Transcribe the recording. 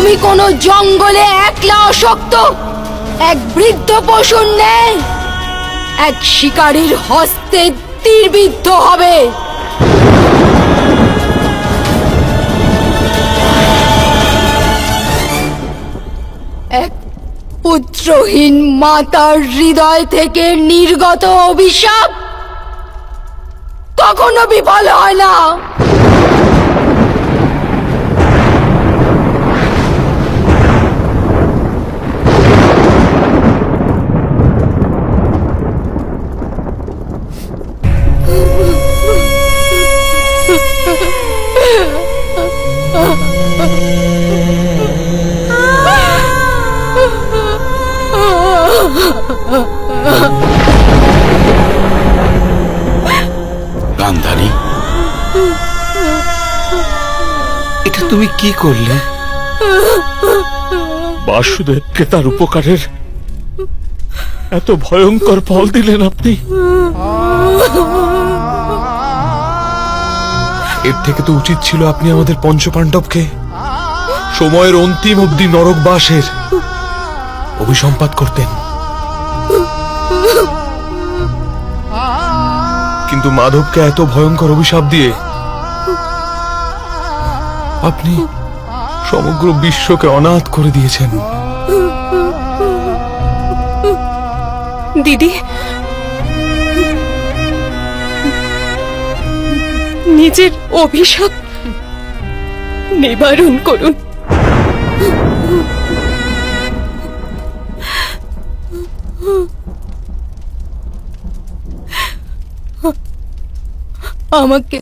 তুমি কোনো জঙ্গলে একলা অশক্ত এক বৃদ্ধ পশুর ন্যায় এক শিকারীর হস্তে তীরবিদ্ধ হবে। এক পুত্রহীন মাতার হৃদয় থেকে নির্গত অভিশাপ কখনো বিফল হয় না। গান্ধারী, এটা তুমি কি করলে? বাসুদেবকে তার উপকারের এত ভয়ঙ্কর ফল দিলেন আপনি। এর থেকে তো উচিত ছিল আপনি আমাদের পঞ্চপাণ্ডবকে সময়ের অন্তিম অবধি নরকবাসের অভিসম্পাত করতেন। কিন্তু মাধবকে এত ভয়ঙ্কর অভিশাপ দিয়ে আপনি সমগ্র বিশ্বকে অনাথ করে দিয়েছেন। দিদি, নিজের অভিশাপ নিবারণ করুন। আমাকে